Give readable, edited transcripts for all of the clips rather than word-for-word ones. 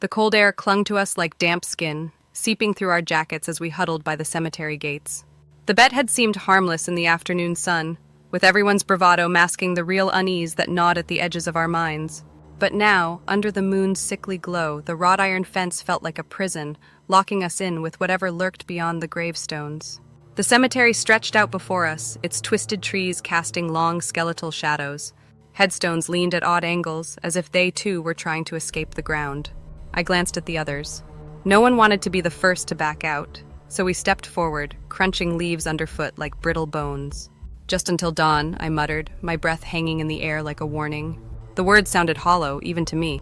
The cold air clung to us like damp skin, seeping through our jackets as we huddled by the cemetery gates. The bed had seemed harmless in the afternoon sun, with everyone's bravado masking the real unease that gnawed at the edges of our minds. But now, under the moon's sickly glow, the wrought iron fence felt like a prison, locking us in with whatever lurked beyond the gravestones. The cemetery stretched out before us, its twisted trees casting long skeletal shadows. Headstones leaned at odd angles, as if they too were trying to escape the ground. I glanced at the others. No one wanted to be the first to back out, so we stepped forward, crunching leaves underfoot like brittle bones. "Just until dawn," I muttered, my breath hanging in the air like a warning. The words sounded hollow, even to me.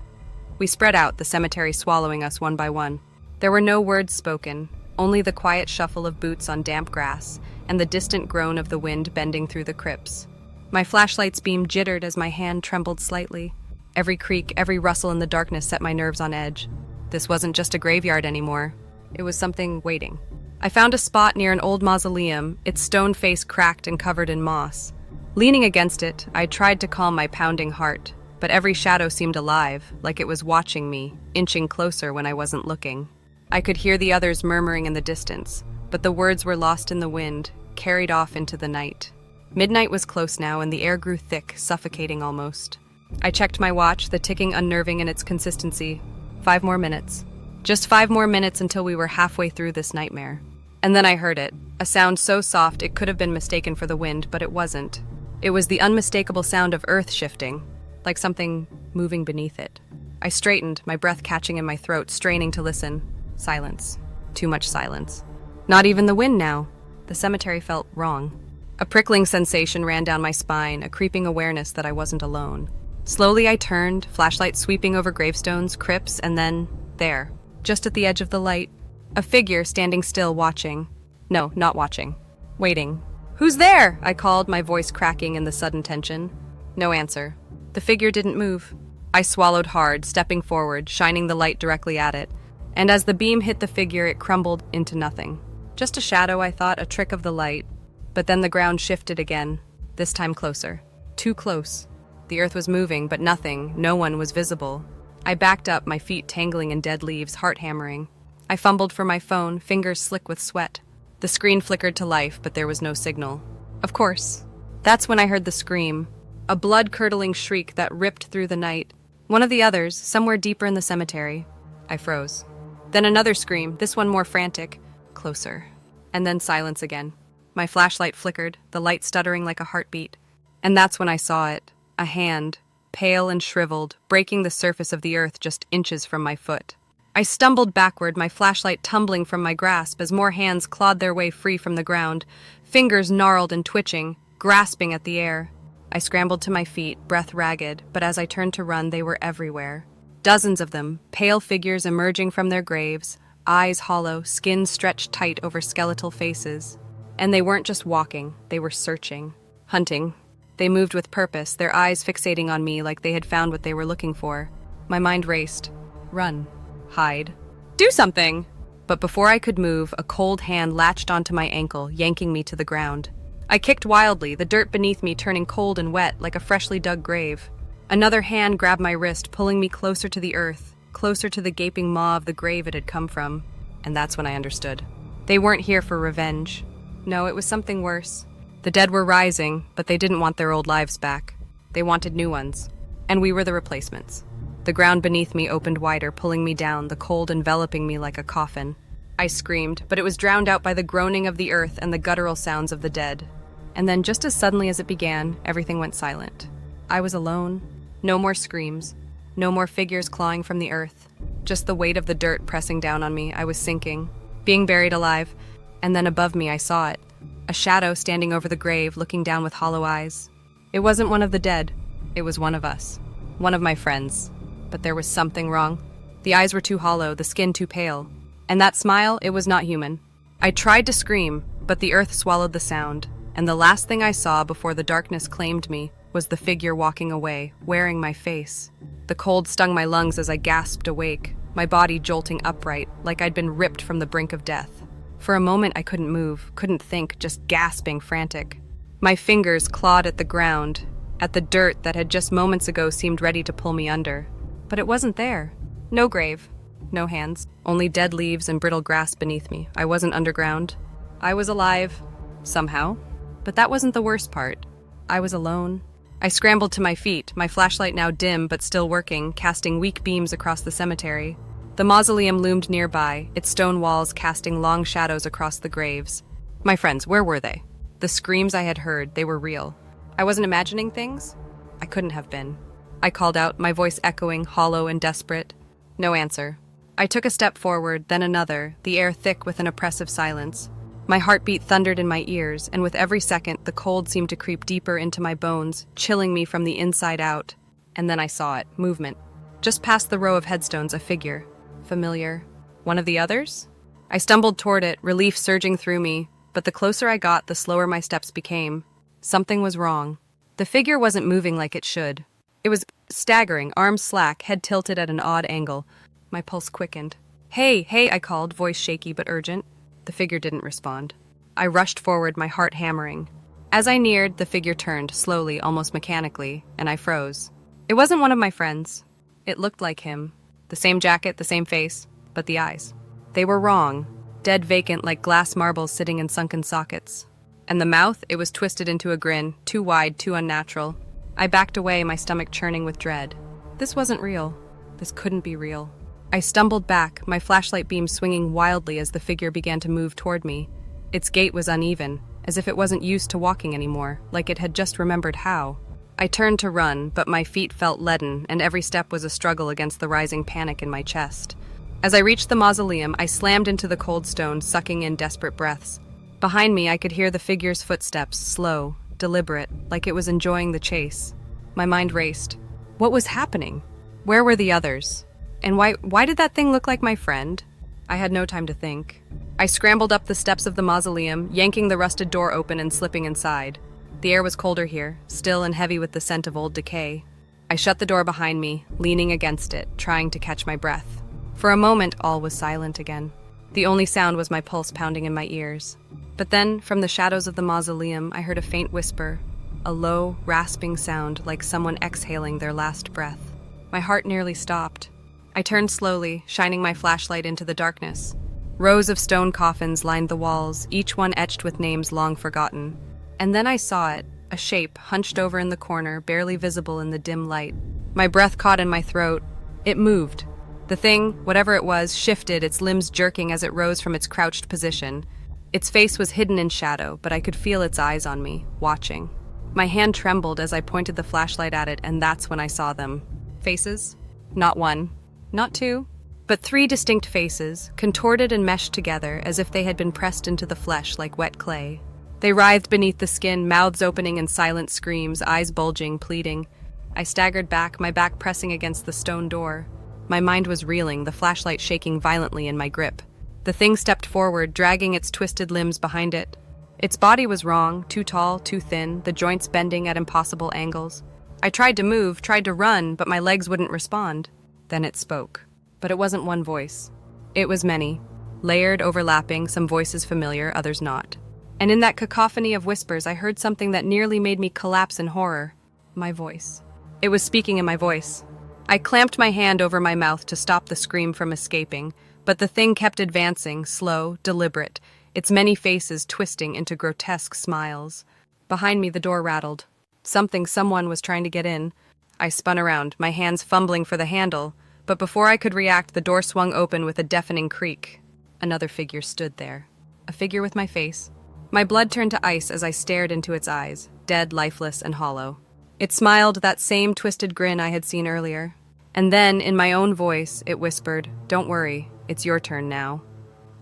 We spread out, the cemetery swallowing us one by one. There were no words spoken, only the quiet shuffle of boots on damp grass and the distant groan of the wind bending through the crypts. My flashlight's beam jittered as my hand trembled slightly. Every creak, every rustle in the darkness set my nerves on edge. This wasn't just a graveyard anymore. It was something waiting. I found a spot near an old mausoleum, its stone face cracked and covered in moss. Leaning against it, I tried to calm my pounding heart, but every shadow seemed alive, like it was watching me, inching closer when I wasn't looking. I could hear the others murmuring in the distance, but the words were lost in the wind, carried off into the night. Midnight was close now, and the air grew thick, suffocating almost. I checked my watch, the ticking unnerving in its consistency. 5 more minutes. Just 5 more minutes until we were halfway through this nightmare. And then I heard it, a sound so soft it could have been mistaken for the wind, but it wasn't. It was the unmistakable sound of earth shifting, like something moving beneath it. I straightened, my breath catching in my throat, straining to listen. Silence. Too much silence. Not even the wind now. The cemetery felt wrong. A prickling sensation ran down my spine, a creeping awareness that I wasn't alone. Slowly I turned, flashlight sweeping over gravestones, crypts, and then, there, just at the edge of the light, a figure standing still watching. No, not watching. Waiting. "Who's there?" I called, my voice cracking in the sudden tension. No answer. The figure didn't move. I swallowed hard, stepping forward, shining the light directly at it. And as the beam hit the figure, it crumbled into nothing. Just a shadow, I thought, a trick of the light. But then the ground shifted again, this time closer. Too close. The earth was moving, but nothing, no one was visible. I backed up, my feet tangling in dead leaves, heart hammering. I fumbled for my phone, fingers slick with sweat. The screen flickered to life, but there was no signal. Of course. That's when I heard the scream. A blood-curdling shriek that ripped through the night. One of the others, somewhere deeper in the cemetery. I froze. Then another scream, this one more frantic. Closer. And then silence again. My flashlight flickered, the light stuttering like a heartbeat. And that's when I saw it. A hand, pale and shriveled, breaking the surface of the earth just inches from my foot. I stumbled backward, my flashlight tumbling from my grasp as more hands clawed their way free from the ground, fingers gnarled and twitching, grasping at the air. I scrambled to my feet, breath ragged, but as I turned to run, they were everywhere. Dozens of them, pale figures emerging from their graves, eyes hollow, skin stretched tight over skeletal faces. And they weren't just walking, they were searching, hunting. They moved with purpose, their eyes fixating on me like they had found what they were looking for. My mind raced. Run. Hide. Do something! But before I could move, a cold hand latched onto my ankle, yanking me to the ground. I kicked wildly, the dirt beneath me turning cold and wet like a freshly dug grave. Another hand grabbed my wrist, pulling me closer to the earth, closer to the gaping maw of the grave it had come from. And that's when I understood. They weren't here for revenge. No, it was something worse. The dead were rising, but they didn't want their old lives back. They wanted new ones. And we were the replacements. The ground beneath me opened wider, pulling me down, the cold enveloping me like a coffin. I screamed, but it was drowned out by the groaning of the earth and the guttural sounds of the dead. And then, just as suddenly as it began, everything went silent. I was alone. No more screams. No more figures clawing from the earth. Just the weight of the dirt pressing down on me. I was sinking, being buried alive. And then above me, I saw it. A shadow standing over the grave, looking down with hollow eyes. It wasn't one of the dead. It was one of us. One of my friends. But there was something wrong. The eyes were too hollow, the skin too pale. And that smile, it was not human. I tried to scream, but the earth swallowed the sound. And the last thing I saw before the darkness claimed me was the figure walking away, wearing my face. The cold stung my lungs as I gasped awake, my body jolting upright, like I'd been ripped from the brink of death. For a moment I couldn't move, couldn't think, just gasping, frantic. My fingers clawed at the ground, at the dirt that had just moments ago seemed ready to pull me under. But it wasn't there. No grave. No hands. Only dead leaves and brittle grass beneath me. I wasn't underground. I was alive. Somehow. But that wasn't the worst part. I was alone. I scrambled to my feet, my flashlight now dim but still working, casting weak beams across the cemetery. The mausoleum loomed nearby, its stone walls casting long shadows across the graves. My friends, where were they? The screams I had heard, they were real. I wasn't imagining things? I couldn't have been. I called out, my voice echoing, hollow and desperate. No answer. I took a step forward, then another, the air thick with an oppressive silence. My heartbeat thundered in my ears, and with every second, the cold seemed to creep deeper into my bones, chilling me from the inside out. And then I saw it, movement. Just past the row of headstones, a figure. Familiar. One of the others? I stumbled toward it, relief surging through me, but the closer I got, the slower my steps became. Something was wrong. The figure wasn't moving like it should. It was staggering, arms slack, head tilted at an odd angle. My pulse quickened. Hey, I called, voice shaky but urgent. The figure didn't respond. I rushed forward, my heart hammering. As I neared, the figure turned, slowly, almost mechanically, and I froze. It wasn't one of my friends. It looked like him. The same jacket, the same face, but the eyes. They were wrong. Dead vacant like glass marbles sitting in sunken sockets. And the mouth, it was twisted into a grin, too wide, too unnatural. I backed away, my stomach churning with dread. This wasn't real. This couldn't be real. I stumbled back, my flashlight beam swinging wildly as the figure began to move toward me. Its gait was uneven, as if it wasn't used to walking anymore, like it had just remembered how. I turned to run, but my feet felt leaden, and every step was a struggle against the rising panic in my chest. As I reached the mausoleum, I slammed into the cold stone, sucking in desperate breaths. Behind me, I could hear the figure's footsteps, slow, deliberate, like it was enjoying the chase. My mind raced. What was happening? Where were the others? And why did that thing look like my friend? I had no time to think. I scrambled up the steps of the mausoleum, yanking the rusted door open and slipping inside. The air was colder here, still and heavy with the scent of old decay. I shut the door behind me, leaning against it, trying to catch my breath. For a moment, all was silent again. The only sound was my pulse pounding in my ears. But then, from the shadows of the mausoleum, I heard a faint whisper, a low, rasping sound like someone exhaling their last breath. My heart nearly stopped. I turned slowly, shining my flashlight into the darkness. Rows of stone coffins lined the walls, each one etched with names long forgotten. And then I saw it, a shape hunched over in the corner, barely visible in the dim light. My breath caught in my throat. It moved. The thing, whatever it was, shifted, its limbs jerking as it rose from its crouched position. Its face was hidden in shadow, but I could feel its eyes on me, watching. My hand trembled as I pointed the flashlight at it, and that's when I saw them. Faces? Not one. Not two, but three distinct faces, contorted and meshed together as if they had been pressed into the flesh like wet clay. They writhed beneath the skin, mouths opening in silent screams, eyes bulging, pleading. I staggered back, my back pressing against the stone door. My mind was reeling, the flashlight shaking violently in my grip. The thing stepped forward, dragging its twisted limbs behind it. Its body was wrong, too tall, too thin, the joints bending at impossible angles. I tried to move, tried to run, but my legs wouldn't respond. Then it spoke. But it wasn't one voice. It was many. Layered, overlapping, some voices familiar, others not. And in that cacophony of whispers, I heard something that nearly made me collapse in horror. My voice. It was speaking in my voice. I clamped my hand over my mouth to stop the scream from escaping, but the thing kept advancing, slow, deliberate, its many faces twisting into grotesque smiles. Behind me, the door rattled. Someone was trying to get in. I spun around, my hands fumbling for the handle, but before I could react, the door swung open with a deafening creak. Another figure stood there. A figure with my face. My blood turned to ice as I stared into its eyes, dead, lifeless, and hollow. It smiled, that same twisted grin I had seen earlier. And then, in my own voice, it whispered, "Don't worry, it's your turn now."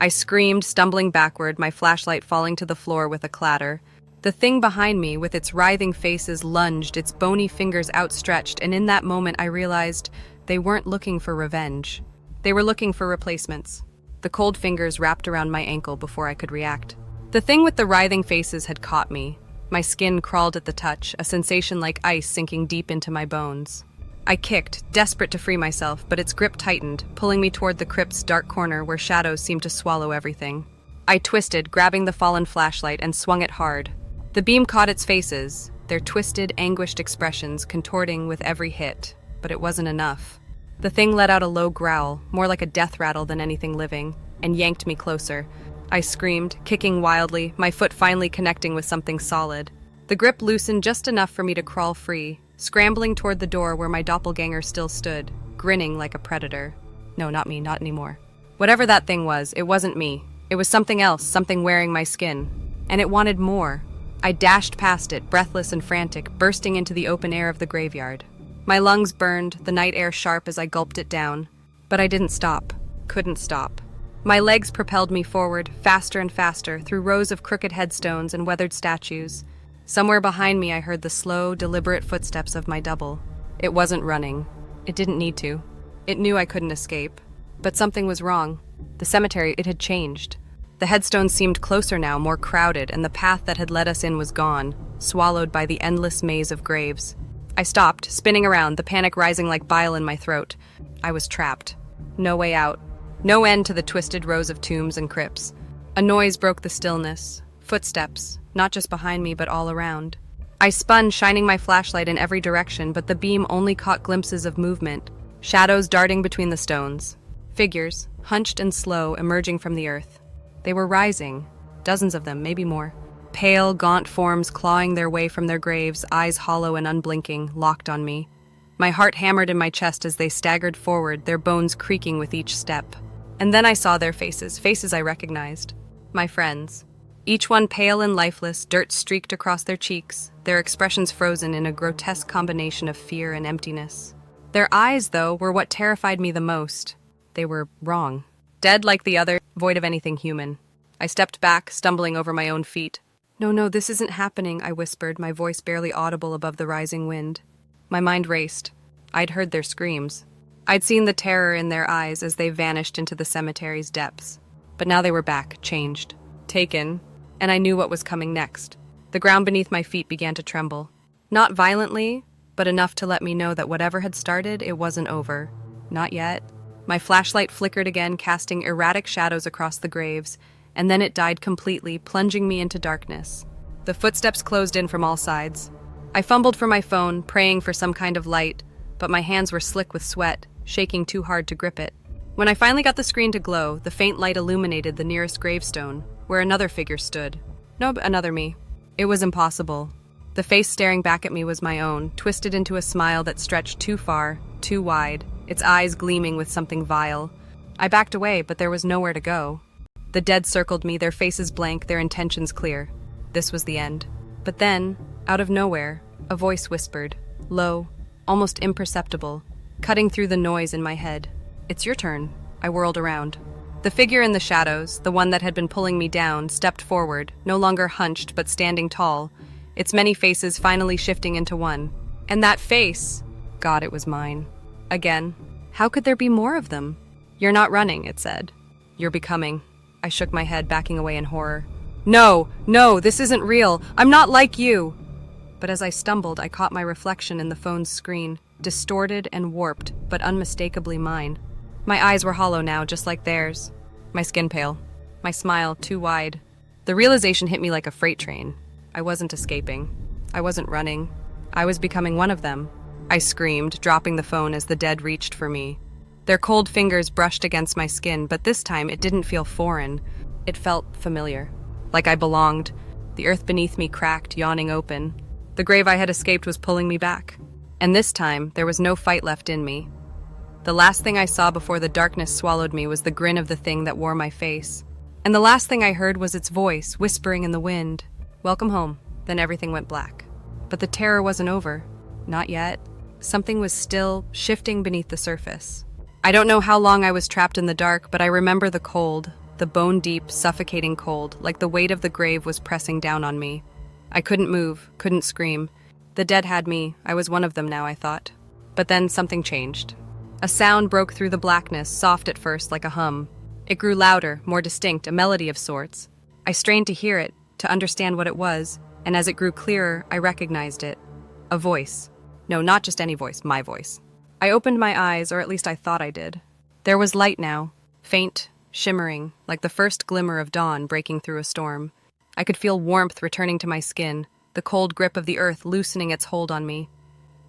I screamed, stumbling backward, my flashlight falling to the floor with a clatter. The thing behind me, with its writhing faces, lunged, its bony fingers outstretched, and in that moment I realized they weren't looking for revenge. They were looking for replacements. The cold fingers wrapped around my ankle before I could react. The thing with the writhing faces had caught me. My skin crawled at the touch, a sensation like ice sinking deep into my bones. I kicked, desperate to free myself, but its grip tightened, pulling me toward the crypt's dark corner where shadows seemed to swallow everything. I twisted, grabbing the fallen flashlight, and swung it hard. The beam caught its faces, their twisted, anguished expressions contorting with every hit, but it wasn't enough. The thing let out a low growl, more like a death rattle than anything living, and yanked me closer. I screamed, kicking wildly, my foot finally connecting with something solid. The grip loosened just enough for me to crawl free, scrambling toward the door where my doppelganger still stood, grinning like a predator. No, not me, not anymore. Whatever that thing was, it wasn't me. It was something else, something wearing my skin. And it wanted more. I dashed past it, breathless and frantic, bursting into the open air of the graveyard. My lungs burned, the night air sharp as I gulped it down. But I didn't stop. Couldn't stop. My legs propelled me forward, faster and faster, through rows of crooked headstones and weathered statues. Somewhere behind me I heard the slow, deliberate footsteps of my double. It wasn't running. It didn't need to. It knew I couldn't escape. But something was wrong. The cemetery, it had changed. The headstones seemed closer now, more crowded, and the path that had led us in was gone, swallowed by the endless maze of graves. I stopped, spinning around, the panic rising like bile in my throat. I was trapped. No way out. No end to the twisted rows of tombs and crypts. A noise broke the stillness. Footsteps, not just behind me, but all around. I spun, shining my flashlight in every direction, but the beam only caught glimpses of movement, shadows darting between the stones. Figures, hunched and slow, emerging from the earth. They were rising, dozens of them, maybe more. Pale, gaunt forms clawing their way from their graves, eyes hollow and unblinking, locked on me. My heart hammered in my chest as they staggered forward, their bones creaking with each step. And then I saw their faces, faces I recognized. My friends. Each one pale and lifeless, dirt streaked across their cheeks, their expressions frozen in a grotesque combination of fear and emptiness. Their eyes, though, were what terrified me the most. They were wrong. Dead like the other, void of anything human. I stepped back, stumbling over my own feet. No, this isn't happening, I whispered, my voice barely audible above the rising wind. My mind raced. I'd heard their screams. I'd seen the terror in their eyes as they vanished into the cemetery's depths. But now they were back, changed, taken, and I knew what was coming next. The ground beneath my feet began to tremble. Not violently, but enough to let me know that whatever had started, it wasn't over. Not yet. My flashlight flickered again, casting erratic shadows across the graves, and then it died completely, plunging me into darkness. The footsteps closed in from all sides. I fumbled for my phone, praying for some kind of light, but my hands were slick with sweat, shaking too hard to grip it. When I finally got the screen to glow, the faint light illuminated the nearest gravestone, where another figure stood. No, another me. It was impossible. The face staring back at me was my own, twisted into a smile that stretched too far, too wide, its eyes gleaming with something vile. I backed away, but there was nowhere to go. The dead circled me, their faces blank, their intentions clear. This was the end. But then, out of nowhere, a voice whispered, low, almost imperceptible, cutting through the noise in my head. It's your turn. I whirled around. The figure in the shadows, the one that had been pulling me down, stepped forward, no longer hunched but standing tall, its many faces finally shifting into one. And that face, God, it was mine. Again. How could there be more of them? You're not running, it said. You're becoming. I shook my head, backing away in horror. No, this isn't real. I'm not like you. But as I stumbled, I caught my reflection in the phone's screen, distorted and warped, but unmistakably mine. My eyes were hollow now, just like theirs. My skin pale. My smile too wide. The realization hit me like a freight train. I wasn't escaping. I wasn't running. I was becoming one of them. I screamed, dropping the phone as the dead reached for me. Their cold fingers brushed against my skin, but this time it didn't feel foreign. It felt familiar. Like I belonged. The earth beneath me cracked, yawning open. The grave I had escaped was pulling me back. And this time, there was no fight left in me. The last thing I saw before the darkness swallowed me was the grin of the thing that wore my face. And the last thing I heard was its voice, whispering in the wind. Welcome home. Then everything went black. But the terror wasn't over. Not yet. Something was still shifting beneath the surface. I don't know how long I was trapped in the dark, but I remember the cold, the bone-deep, suffocating cold, like the weight of the grave was pressing down on me. I couldn't move, couldn't scream. The dead had me. I was one of them now, I thought. But then something changed. A sound broke through the blackness, soft at first, like a hum. It grew louder, more distinct, a melody of sorts. I strained to hear it, to understand what it was, and as it grew clearer, I recognized it. A voice. No, not just any voice, my voice. I opened my eyes, or at least I thought I did. There was light now, faint, shimmering, like the first glimmer of dawn breaking through a storm. I could feel warmth returning to my skin, the cold grip of the earth loosening its hold on me.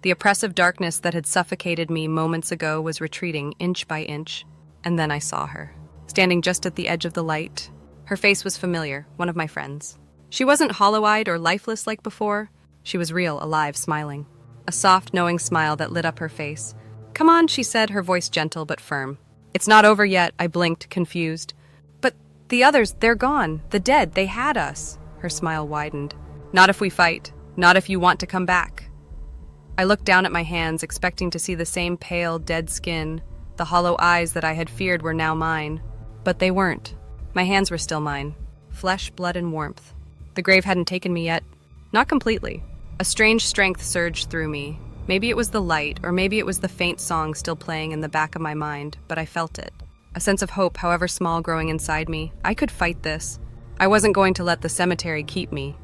The oppressive darkness that had suffocated me moments ago was retreating inch by inch, and then I saw her, standing just at the edge of the light. Her face was familiar, one of my friends. She wasn't hollow-eyed or lifeless like before. She was real, alive, smiling. A soft, knowing smile that lit up her face. "Come on," she said, her voice gentle but firm. "It's not over yet," I blinked, confused. "But the others, they're gone. The dead, they had us." Her smile widened. "Not if we fight. Not if you want to come back." I looked down at my hands, expecting to see the same pale, dead skin. The hollow eyes that I had feared were now mine. But they weren't. My hands were still mine. Flesh, blood, and warmth. The grave hadn't taken me yet. Not completely. A strange strength surged through me. Maybe it was the light, or maybe it was the faint song still playing in the back of my mind, but I felt it. A sense of hope, however small, growing inside me. I could fight this. I wasn't going to let the cemetery keep me.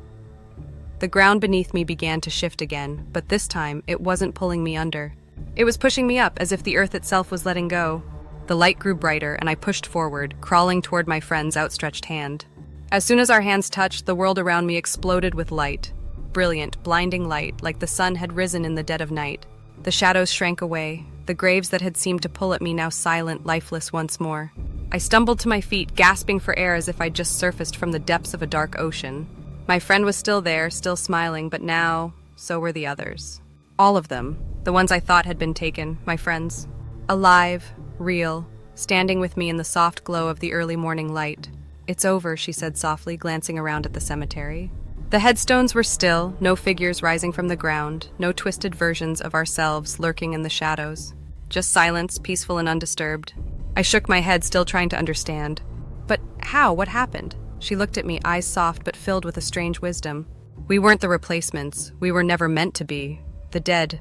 The ground beneath me began to shift again, but this time it wasn't pulling me under. It was pushing me up, as if the earth itself was letting go. The light grew brighter, and I pushed forward, crawling toward my friend's outstretched hand. As soon as our hands touched, the world around me exploded with light. Brilliant, blinding light, like the sun had risen in the dead of night. The shadows shrank away, the graves that had seemed to pull at me now silent, lifeless once more. I stumbled to my feet, gasping for air as if I'd just surfaced from the depths of a dark ocean. My friend was still there, still smiling, but now, so were the others. All of them, the ones I thought had been taken, my friends. Alive, real, standing with me in the soft glow of the early morning light. "It's over," she said softly, glancing around at the cemetery. The headstones were still, no figures rising from the ground, no twisted versions of ourselves lurking in the shadows. Just silence, peaceful and undisturbed. I shook my head, still trying to understand. "But how? What happened?" She looked at me, eyes soft but filled with a strange wisdom. "We weren't the replacements. We were never meant to be. The dead.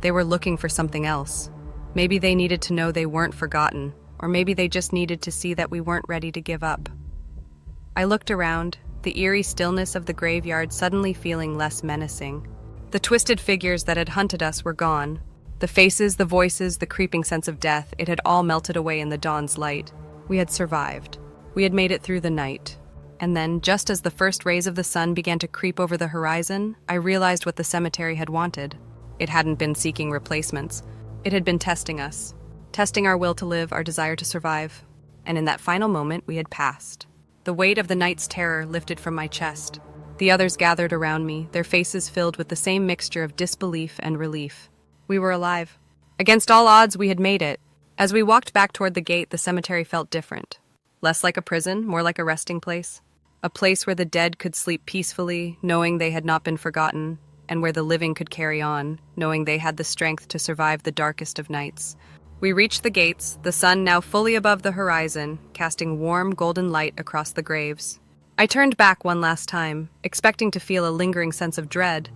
They were looking for something else. Maybe they needed to know they weren't forgotten, or maybe they just needed to see that we weren't ready to give up." I looked around, the eerie stillness of the graveyard suddenly feeling less menacing. The twisted figures that had hunted us were gone. The faces, the voices, the creeping sense of death, it had all melted away in the dawn's light. We had survived. We had made it through the night. And then, just as the first rays of the sun began to creep over the horizon, I realized what the cemetery had wanted. It hadn't been seeking replacements. It had been testing us. Testing our will to live, our desire to survive. And in that final moment, we had passed. The weight of the night's terror lifted from my chest. The others gathered around me, their faces filled with the same mixture of disbelief and relief. We were alive. Against all odds, we had made it. As we walked back toward the gate, the cemetery felt different. Less like a prison, more like a resting place. A place where the dead could sleep peacefully, knowing they had not been forgotten, and where the living could carry on, knowing they had the strength to survive the darkest of nights. We reached the gates, the sun now fully above the horizon, casting warm, golden light across the graves. I turned back one last time, expecting to feel a lingering sense of dread,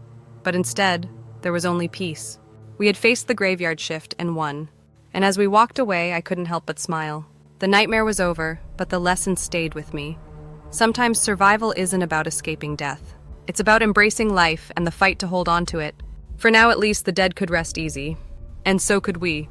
but instead, there was only peace. We had faced the graveyard shift and won, and as we walked away, I couldn't help but smile. The nightmare was over, but the lesson stayed with me. Sometimes survival isn't about escaping death. It's about embracing life and the fight to hold on to it. For now, at least, the dead could rest easy. And so could we.